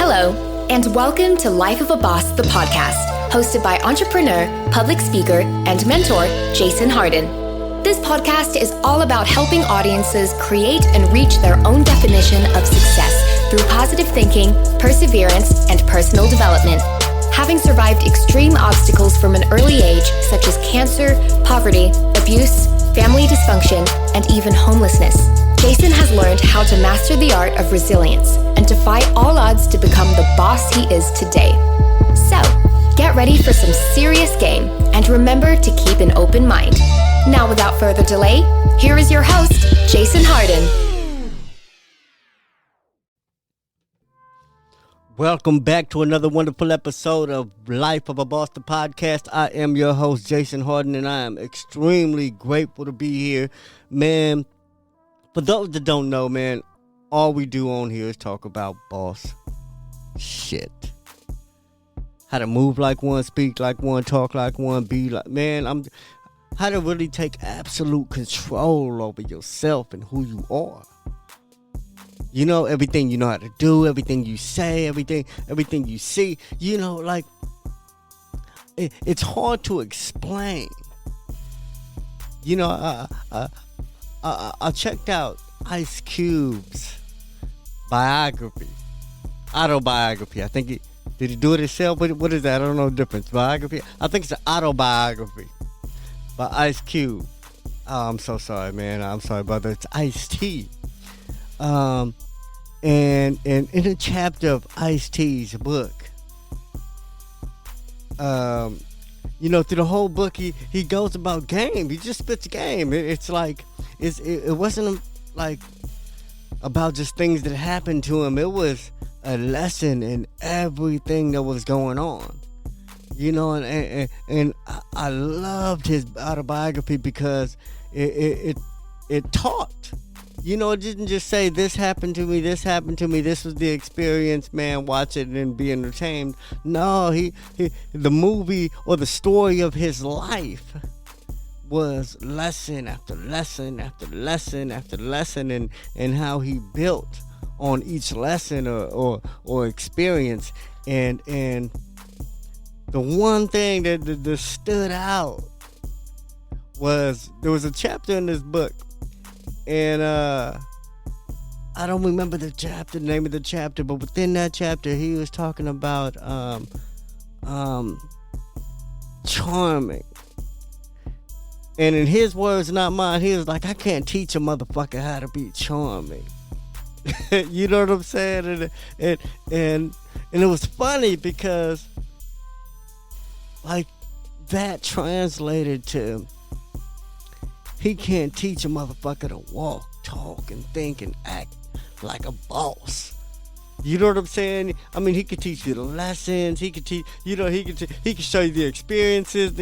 Hello, and welcome to Life of a Boss, the podcast, hosted by entrepreneur, public speaker, and mentor, Jason Hardin. This podcast is all about helping audiences create and reach their own definition of success through positive thinking, perseverance, and personal development. Having survived extreme obstacles from an early age, such as cancer, poverty, abuse, family dysfunction, and even homelessness, Jason has learned how to master the art of resilience and defy all odds to become the boss he is today. So, get ready for some serious game and remember to keep an open mind. Now, without further delay, here is your host, Jason Hardin. Welcome back to another wonderful episode of Life of a Boss, the podcast. I am your host, Jason Hardin, and I am extremely grateful to be here. Man, for those that don't know, man, all we do on here is talk about boss shit. How to move like one, speak like one, talk like one, be like, man, how to really take absolute control over yourself and who you are. You know, everything you know how to do, everything you say, everything you see, you know, like, it's hard to explain. You know, I checked out Ice Cube's autobiography. I think did he do it himself? What is that? I don't know the difference. Biography? I think it's an autobiography by Ice Cube. Oh, I'm so sorry, man. I'm sorry, brother. It's Ice-T. And in a chapter of Ice-T's book, you know, through the whole book, he goes about game. He just spits game. It's like, it wasn't like about just things that happened to him. It was a lesson in everything that was going on. You know, and I loved his autobiography because it taught. You know, it didn't just say, this happened to me, this was the experience, man, watch it and be entertained. No, the movie or the story of his life was lesson after lesson after lesson after lesson, and how he built on each lesson or experience. And the one thing that stood out was, there was a chapter in this book, and I don't remember the name of the chapter, but within that chapter, he was talking about charming. And in his words, not mine, he was like, I can't teach a motherfucker how to be charming. You know what I'm saying? And it was funny because, like, that translated to, he can't teach a motherfucker to walk, talk, and think and act like a boss. You know what I'm saying? I mean, he could teach you the lessons. He could teach, you know, he could show you the experiences,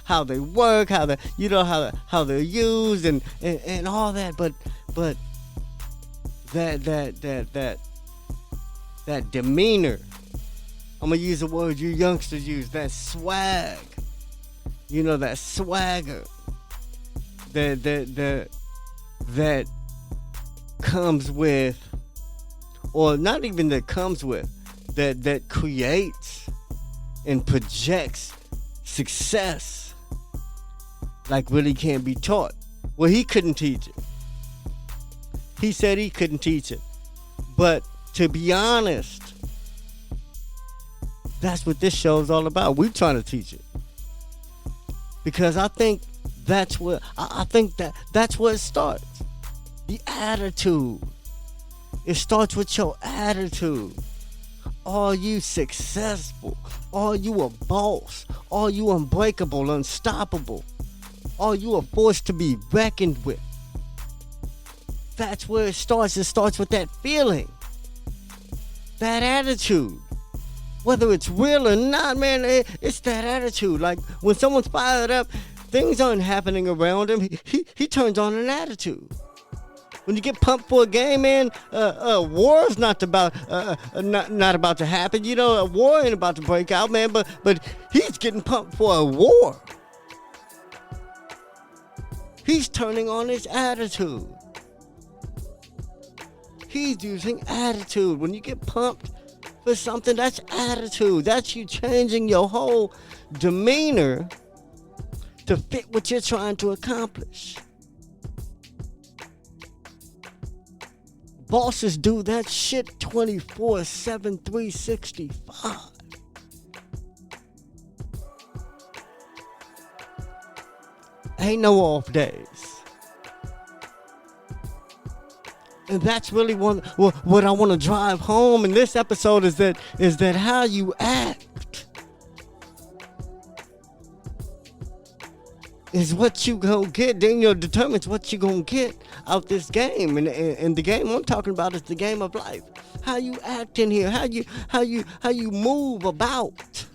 how they work, how they're used, and all that. But that demeanor, I'm gonna use a word you youngsters use, that swag. You know, that swagger. That comes with, or not even that comes with, that creates and projects success, like, really can't be taught. Well, he couldn't teach it. He said he couldn't teach it. But to be honest, that's what this show is all about. We're trying to teach it. Because I think that's where it starts. The attitude. It starts with your attitude. Are you successful? Are you a boss? Are you unbreakable, unstoppable? Are you a force to be reckoned with? That's where it starts. It starts with that feeling. That attitude. Whether it's real or not, man, it's that attitude. Like, when someone's fired up, things aren't happening around him. He turns on an attitude. When you get pumped for a game, man, war is not about to happen. You know, a war ain't about to break out, man. But he's getting pumped for a war. He's turning on his attitude. He's using attitude. When you get pumped, for something. That's attitude. That's you changing your whole demeanor to fit what you're trying to accomplish. Bosses do that shit 24/7, 365. Ain't no off days. And that's really what I want to drive home in this episode is that how you act is what you gonna get. Then you determines what you gonna get out this game. And the game I'm talking about is the game of life. How you act in here, how you move about,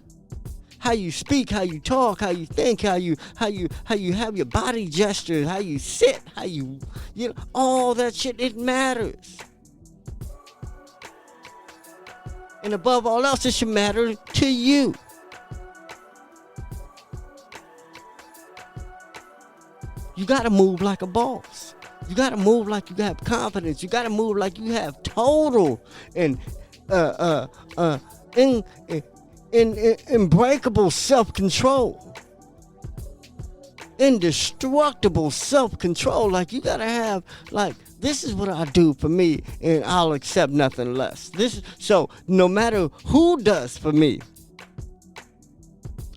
how you speak, how you talk, how you think, how you have your body gestures, how you sit, how you know, all that shit, it matters. And above all else, it should matter to you. You gotta move like a boss. You gotta move like you have confidence. You gotta move like you have total and unbreakable self-control. Indestructible self-control. Like you gotta have, like, this is what I do for me and I'll accept nothing less. So no matter who does for me,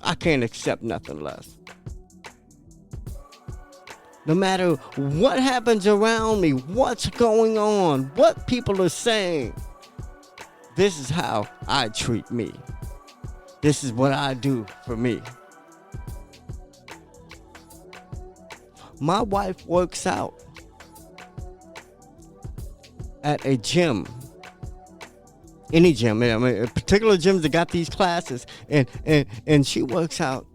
I can't accept nothing less. No matter what happens around me, what's going on, what people are saying, this is how I treat me. This is what I do for me. My wife works out at a gym. Any gym. I mean, particular gyms that got these classes. And she works out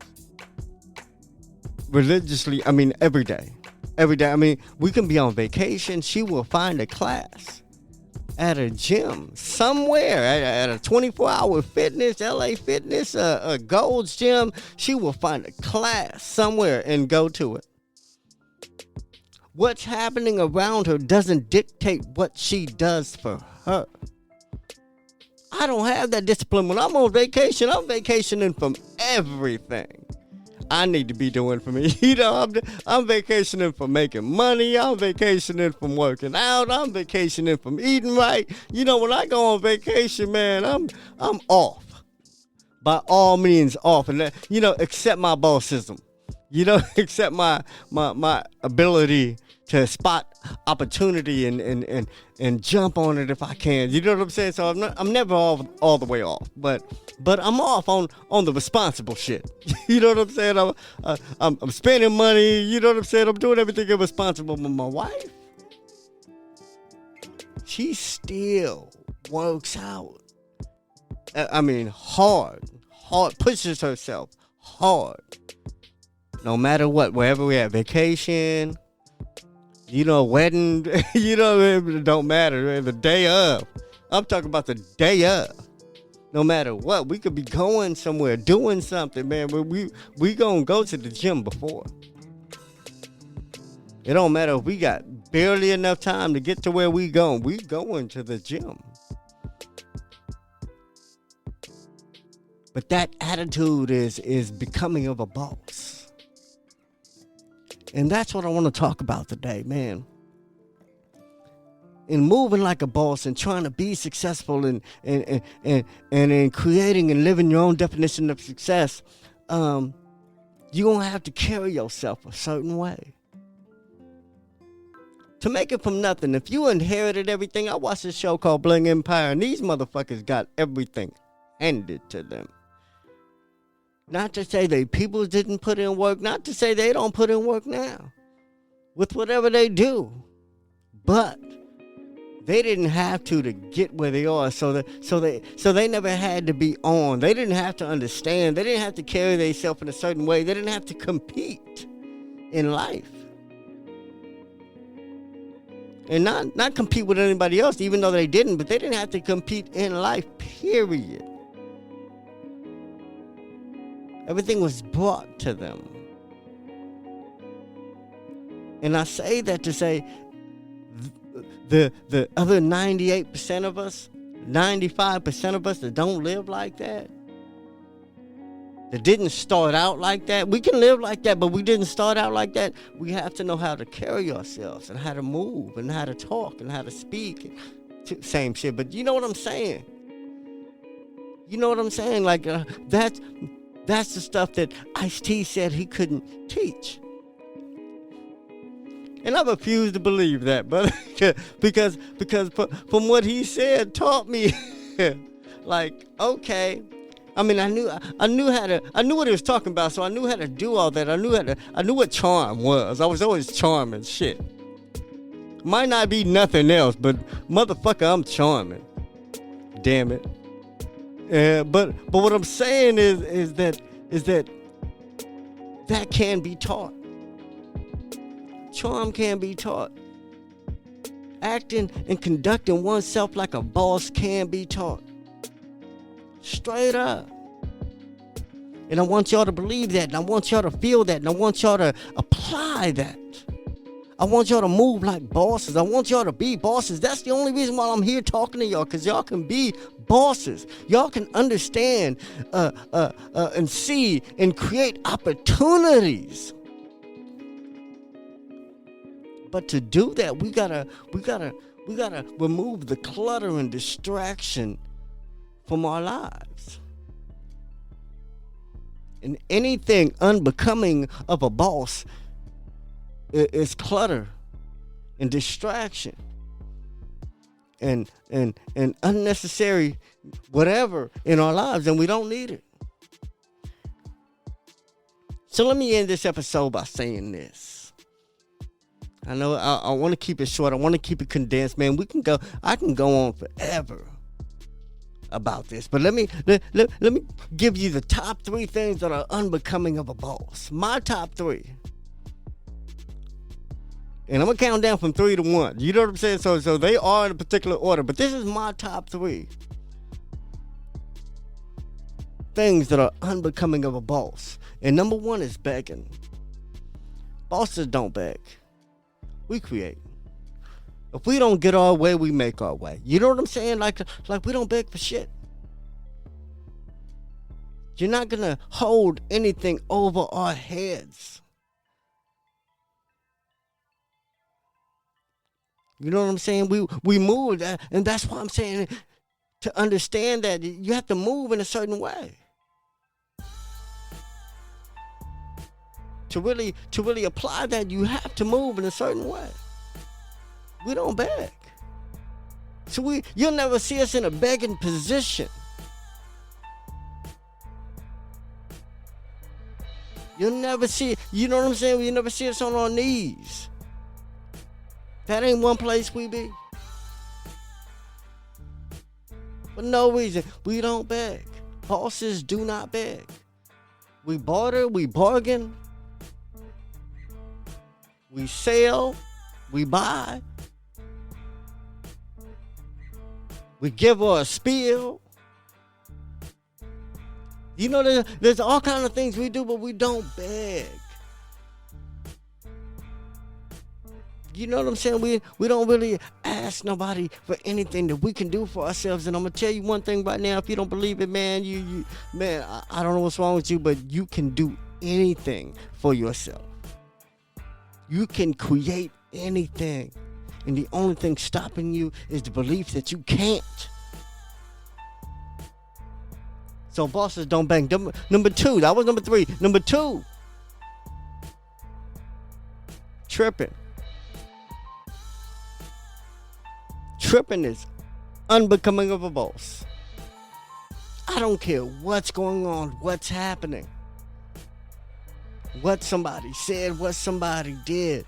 religiously, I mean, every day. Every day. I mean, we can be on vacation. She will find a class at a gym somewhere, at a 24-hour fitness, LA Fitness, a Gold's Gym. She will find a class somewhere and go to it. What's happening around her doesn't dictate what she does for her. I don't have that discipline. When I'm on vacation, I'm vacationing from everything I need to be doing for me. You know, I'm vacationing from making money. I'm vacationing from working out. I'm vacationing from eating right. You know, when I go on vacation, man, I'm off. By all means off. And that, you know, accept my bossism. You know, accept my ability to spot opportunity and jump on it if I can. You know what I'm saying? So I'm never all the way off, but I'm off on the responsible shit. You know what I'm saying? I'm spending money. You know what I'm saying? I'm doing everything irresponsible. But my wife, she still works out. I mean, hard, pushes herself hard. No matter what, wherever we're at, vacation, you know, wedding, you know, it don't matter. The day of. I'm talking about the day of. No matter what, we could be going somewhere, doing something, man. We gonna go to the gym before. It don't matter if we got barely enough time to get to where we going. We going to the gym. But that attitude is becoming of a boss. And that's what I want to talk about today, man. In moving like a boss and trying to be successful and in creating and living your own definition of success, you're going to have to carry yourself a certain way. To make it from nothing, if you inherited everything, I watched this show called Bling Empire, and these motherfuckers got everything handed to them. Not to say they people didn't put in work, not to say they don't put in work now with whatever they do, but they didn't have to get where they are. So they never had to be on. They didn't have to understand. They didn't have to carry themselves in a certain way. They didn't have to compete in life, and not compete with anybody else, even though they didn't. But they didn't have to compete in life. Period. Everything was brought to them. And I say that to say the other 98% of us, 95% of us that don't live like that, that didn't start out like that. We can live like that, but we didn't start out like that. We have to know how to carry ourselves and how to move and how to talk and how to speak. Same shit, but you know what I'm saying? You know what I'm saying? Like, that's the stuff that Ice-T said he couldn't teach. And I refuse to believe that, but because from what he said taught me, like, okay. I mean, I knew what he was talking about, so I knew how to do all that. I knew what charm was. I was always charming shit. Might not be nothing else, but motherfucker, I'm charming. Damn it. But what I'm saying is that can be taught. Charm can be taught. Acting and conducting oneself like a boss can be taught. Straight up. And I want y'all to believe that, and I want y'all to feel that, and I want y'all to apply that. I want y'all to move like bosses. I want y'all to be bosses. That's the only reason why I'm here talking to y'all, because y'all can be bosses. Y'all can understand and see and create opportunities. But to do that, we gotta remove the clutter and distraction from our lives. And anything unbecoming of a boss is clutter and distraction and unnecessary whatever in our lives, and we don't need it. So let me end this episode by saying this. I know I want to keep it short. I want to keep it condensed, man. I can go on forever about this, but let me give you the top 3 things that are unbecoming of a boss. My top 3, and I'm gonna count down from 3 to 1. You know what I'm saying? So they are in a particular order, but this is my top 3 things that are unbecoming of a boss. And number 1 is begging. Bosses don't beg. We create. If we don't get our way, we make our way. You know what I'm saying? Like we don't beg for shit. You're not gonna hold anything over our heads. You know what I'm saying? We move, and that's why I'm saying, to understand that you have to move in a certain way. To really apply that, you have to move in a certain way. We don't beg. So you'll never see us in a begging position. You'll never see, you know what I'm saying? You'll never see us on our knees. That ain't one place we be. For no reason. We don't beg. Bosses do not beg. We barter, we bargain. We sell, we buy. We give her a spiel. You know, there's all kinds of things we do, but we don't beg. You know what I'm saying? We don't really ask nobody for anything that we can do for ourselves. And I'm gonna tell you one thing right now. If you don't believe it, man, I don't know what's wrong with you, but you can do anything for yourself. You can create anything. And the only thing stopping you is the belief that you can't. So bosses don't bang. Number 2, that was number 3. Number 2, tripping. Tripping is unbecoming of a boss. I don't care what's going on, what's happening, what somebody said, what somebody did.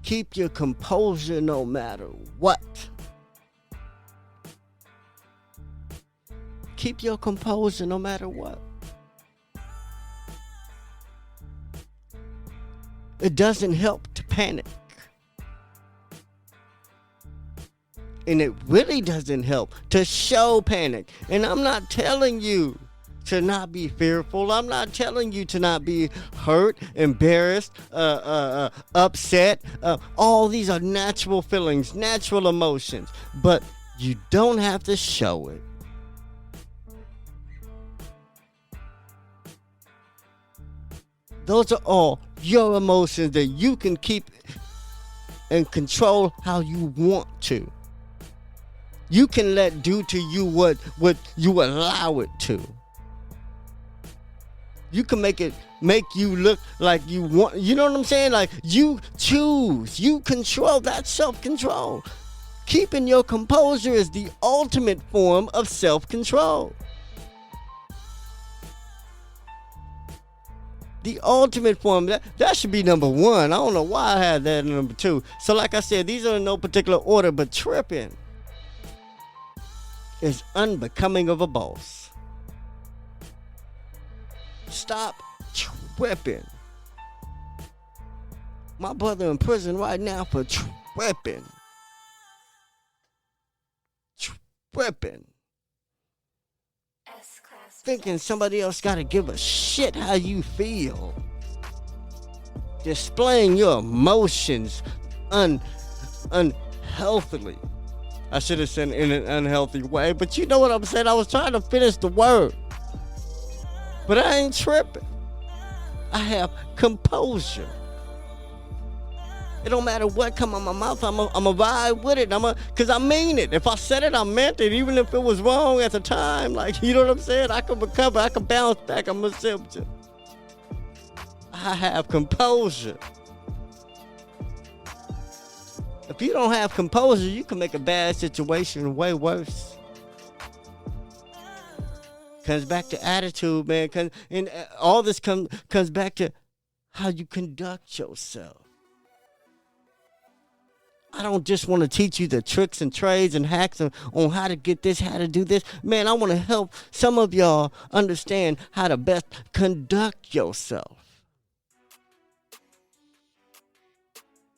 Keep your composure no matter what. Keep your composure no matter what. It doesn't help to panic. And it really doesn't help to show panic. And I'm not telling you to not be fearful. I'm not telling you to not be hurt, embarrassed, upset. All these are natural feelings, natural emotions. But You don't have to show it. Those are all your emotions that you can keep and control how you want to. You can let do to you what you allow it to. You can make you look like you want. You know what I'm saying? Like, you choose. You control. That's self-control. Keeping your composure is the ultimate form of self-control. The ultimate form. That should be number one. I don't know why I had that in number two. So like I said, these are in no particular order, but tripping is unbecoming of a boss. Stop tripping. My brother in prison right now for tripping. Tripping. Thinking somebody else gotta give a shit how you feel. Displaying your emotions unhealthily. I should have said in an unhealthy way, but you know what I'm saying? I was trying to finish the word. But I ain't tripping. I have composure. It don't matter what come out my mouth, I'm a vibe with it. Cause I mean it. If I said it, I meant it. Even if it was wrong at the time, like, you know what I'm saying? I can recover, I can bounce back, I'm a symptom. I have composure. If you don't have composure, you can make a bad situation way worse. Comes back to attitude, man. And all this comes back to how you conduct yourself. I don't just want to teach you the tricks and trades and hacks on how to get this, how to do this. Man, I want to help some of y'all understand how to best conduct yourself.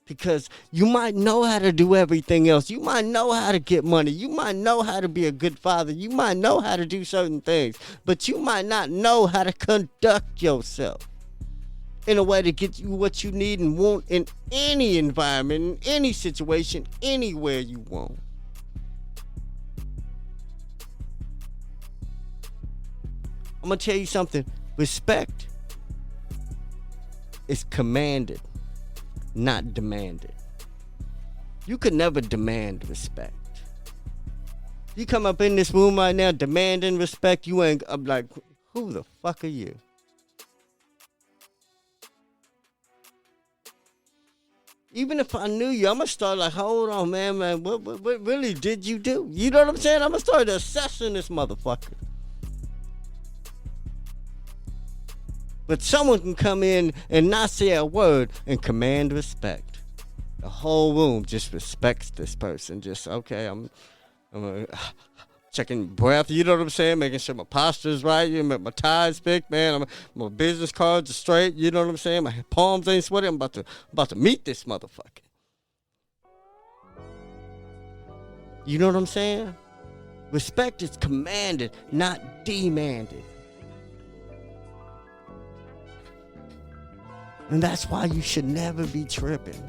Because you might know how to do everything else. You might know how to get money. You might know how to be a good father. You might know how to do certain things. But you might not know how to conduct yourself in a way to get you what you need and want in any environment, in any situation, anywhere you want. I'm going to tell you something. Respect is commanded, not demanded. You could never demand respect. You come up in this room right now demanding respect, I'm like, who the fuck are you? Even if I knew you, I'm going to start like, hold on, man, what really did you do? You know what I'm saying? I'm going to start assessing this motherfucker. But someone can come in and not say a word and command respect. The whole room just respects this person. Just, okay, I'm checking breath, you know what I'm saying? Making sure my posture's right, my tie's picked, man. My business cards are straight, you know what I'm saying? My palms ain't sweaty. I'm about to meet this motherfucker. You know what I'm saying? Respect is commanded, not demanded. And that's why you should never be tripping.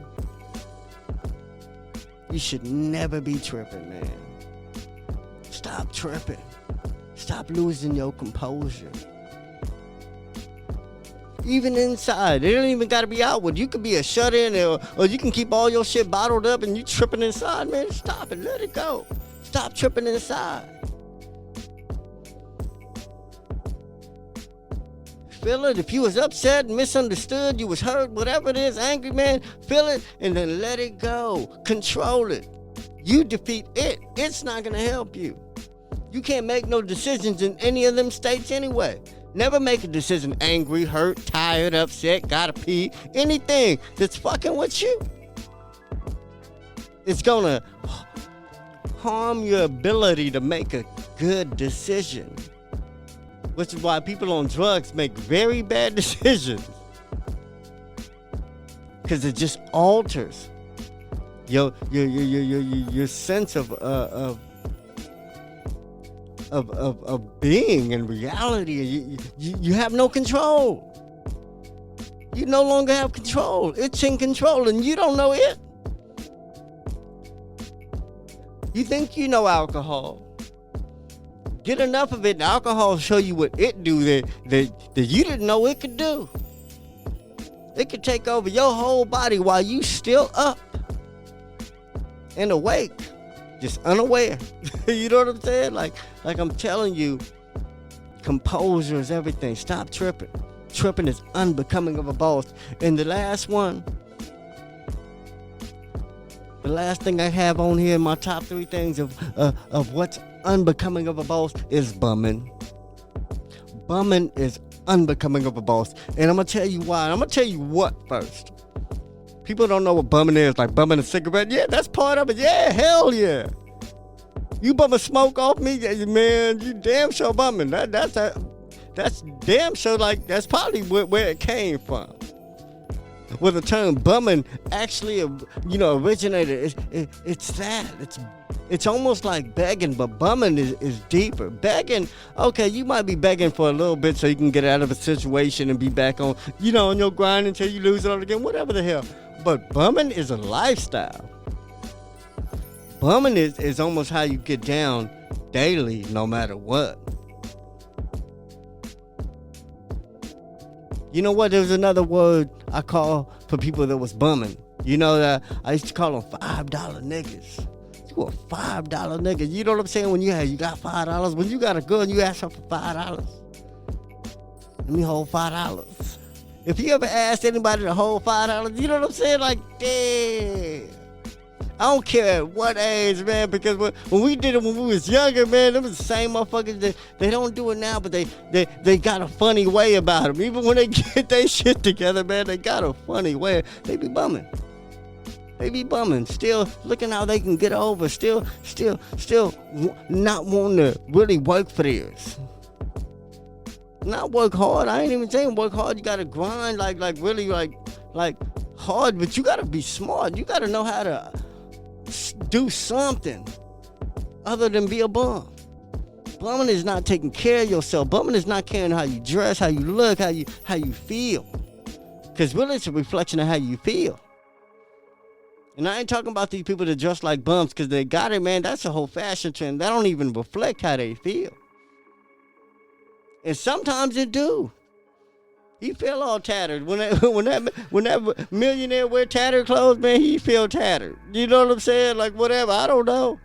You should never be tripping, man. Stop tripping. Stop losing your composure. Even inside. It don't even got to be outward. You could be a shut-in or you can keep all your shit bottled up and you tripping inside, man. Stop it. Let it go. Stop tripping inside. Feel it. If you was upset, misunderstood, you was hurt, whatever it is, angry, man, feel it and then let it go. Control it. You defeat it. It's not going to help you. You can't make no decisions in any of them states anyway. Never make a decision angry, hurt, tired, upset, gotta pee, anything that's fucking with you. It's going to harm your ability to make a good decision. Which is why people on drugs make very bad decisions. Because it just alters your sense of being and reality. You have no control. You no longer have control. It's in control and you don't know it. You think you know alcohol. Get enough of it, and alcohol will show you what it do that you didn't know it could do. It could take over your whole body while you still up and awake, just unaware. You know what I'm saying? Like I'm telling you, composure is everything. Stop tripping. Tripping is unbecoming of a boss. And the last one, the last thing I have on here in my top 3 things of what's unbecoming of a boss is bumming. Bumming is unbecoming of a boss. And I'm going to tell you why. I'm going to tell you what first. People don't know what bumming is, like bumming a cigarette. Yeah, that's part of it. Yeah, hell yeah. You bumming smoke off me, man, you damn sure bumming. That's damn sure, like, that's probably where it came from. Where the term bumming actually, originated. It's that. It's almost like begging, but bumming is deeper. Begging, okay, you might be begging for a little bit so you can get out of a situation and be back on your grind until you lose it all again, whatever the hell. But bumming is a lifestyle. Bumming is almost how you get down daily, no matter what. You know what? There's another word I call for people that was bumming. You know that I used to call them $5 niggas. You a $5 nigga. You know what I'm saying? When you got $5. When you got a gun, you ask her for $5. Let me hold $5. If you ever asked anybody to hold $5, you know what I'm saying? Like, damn. I don't care at what age, man, because when we did it when we was younger, man, them was the same motherfuckers. They don't do it now, but they got a funny way about them. Even when they get their shit together, man, they got a funny way. They be bumming. Still looking how they can get over. Still not wanting to really work for theirs. Not work hard. I ain't even saying work hard. You gotta grind like really like hard, but you gotta be smart. You gotta know how to do something other than be a bum. Bumming is not taking care of yourself. Bumming is not caring how you dress, how you look, how you feel. Because really it's a reflection of how you feel. And I ain't talking about these people that dress like bums because they got it, man. That's a whole fashion trend. That don't even reflect how they feel. And sometimes it do. He feel all tattered. When that millionaire wear tattered clothes, man, he feel tattered. You know what I'm saying? Like, whatever. I don't know.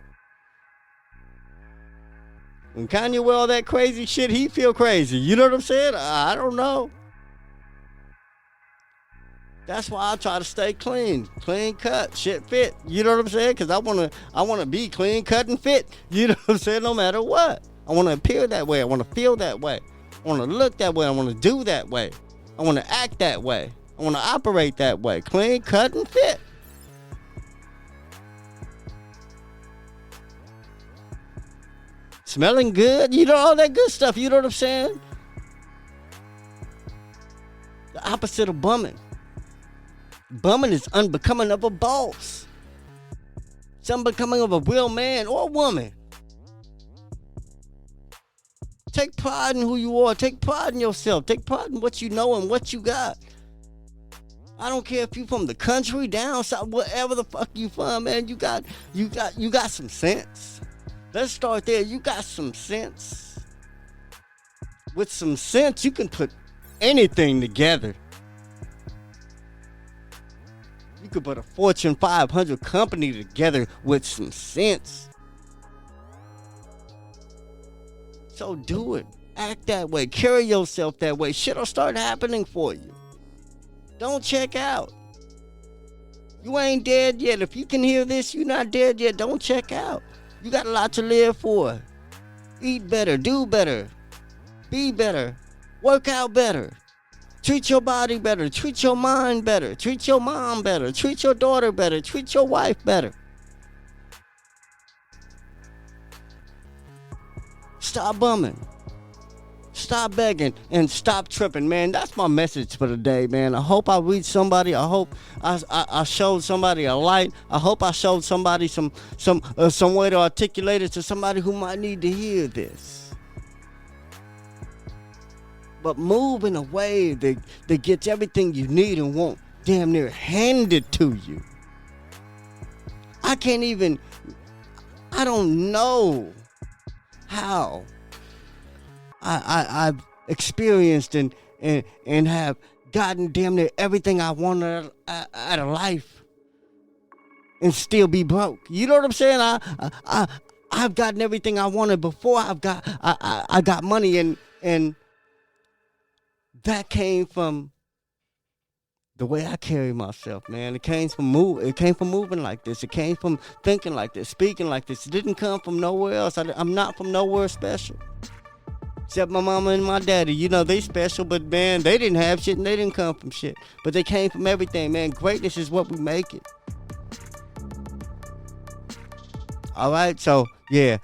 When Kanye wear all that crazy shit, he feel crazy. You know what I'm saying? I don't know. That's why I try to stay clean cut, shit fit. You know what I'm saying? Because I wanna be clean cut and fit. You know what I'm saying? No matter what, I wanna appear that way. I wanna feel that way. I wanna look that way. I wanna do that way. I wanna act that way. I wanna operate that way. Clean cut and fit. Smelling good. You know, all that good stuff. You know what I'm saying? The opposite of bumming. Bumming is unbecoming of a boss. It's unbecoming of a real man or woman. Take pride in who you are. Take pride in yourself. Take pride in what you know and what you got. I don't care if you from the country, down south, wherever the fuck you from, man. You got some sense. Let's start there. You got some sense. With some sense, you can put anything together. You could put a Fortune 500 company together with some sense. So do it. Act that way. Carry yourself that way. Shit'll start happening for you. Don't check out. You ain't dead yet. If you can hear this, you're not dead yet. Don't check out. You got a lot to live for. Eat better. Do better. Be better. Work out better. Treat your body better. Treat your mind better. Treat your mom better. Treat your daughter better. Treat your wife better. Stop bumming. Stop begging and stop tripping, man. That's my message for the day, man. I hope I reached somebody. I hope I showed somebody a light. I hope I showed somebody some way to articulate it to somebody who might need to hear this. But move in a way that gets everything you need and want damn near handed to you. I can't even I don't know how I've experienced and have gotten damn near everything I wanted out of life and still be broke. You know what I'm saying? I've gotten everything I wanted before I got money, and that came from the way I carry myself, man. It came from moving like this. It came from thinking like this, speaking like this. It didn't come from nowhere else. I'm not from nowhere special. Except my mama and my daddy. You know, they special, but man, they didn't have shit and they didn't come from shit. But they came from everything, man. Greatness is what we make it. All right, so yeah,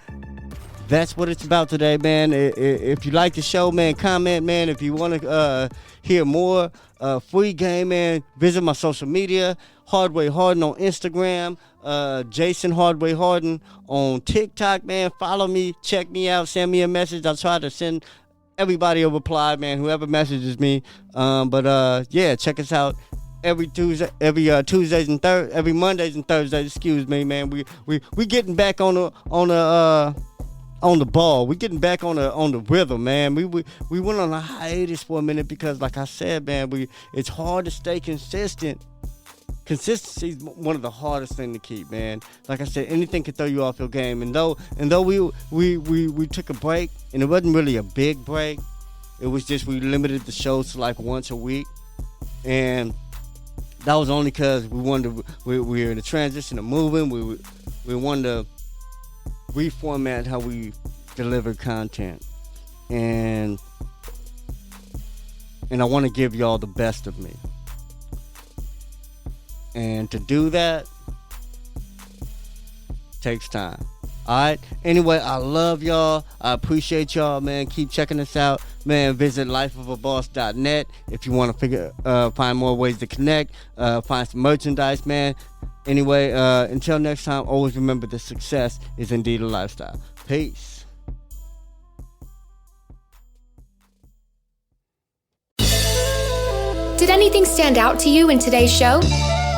that's what it's about today, man. If you like the show, man, comment, man. If you want to hear more free game, man, visit my social media. Hardway Hardin on Instagram. Jason Hardway Hardin on TikTok, man. Follow me, check me out, send me a message. I'll try to send everybody a reply, man, whoever messages me. Yeah, check us out every Tuesdays and every Mondays and Thursdays. Excuse me, man. We getting back on the ball. We getting back on the rhythm, man. We went on a hiatus for a minute because, like I said, man, it's hard to stay consistent. Consistency is one of the hardest things to keep, man. Like I said, anything can throw you off your game. And though we took a break, and it wasn't really a big break. It was just we limited the shows to like once a week, and that was only because we wanted to. We were in the transition of moving. We wanted to reformat how we deliver content, and I want to give y'all the best of me. And to do that takes time. Alright? Anyway, I love y'all. I appreciate y'all, man. Keep checking us out. Man, visit lifeofaboss.net if you want to find more ways to connect, find some merchandise, man. Anyway, until next time, always remember that success is indeed a lifestyle. Peace. Did anything stand out to you in today's show?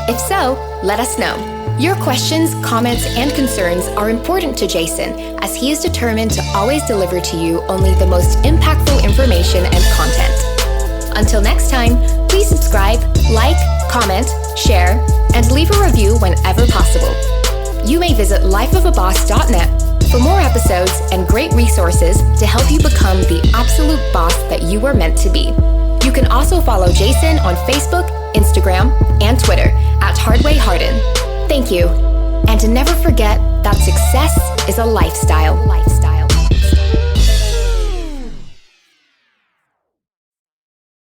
If so, let us know. Your questions, comments, and concerns are important to Jason, as he is determined to always deliver to you only the most impactful information and content. Until next time, please subscribe, like, comment, share, and leave a review whenever possible. You may visit lifeofaboss.net for more episodes and great resources to help you become the absolute boss that you were meant to be. You can also follow Jason on Facebook, Instagram, and Twitter at Hardway Hardin. Thank you. And to never forget that success is a lifestyle.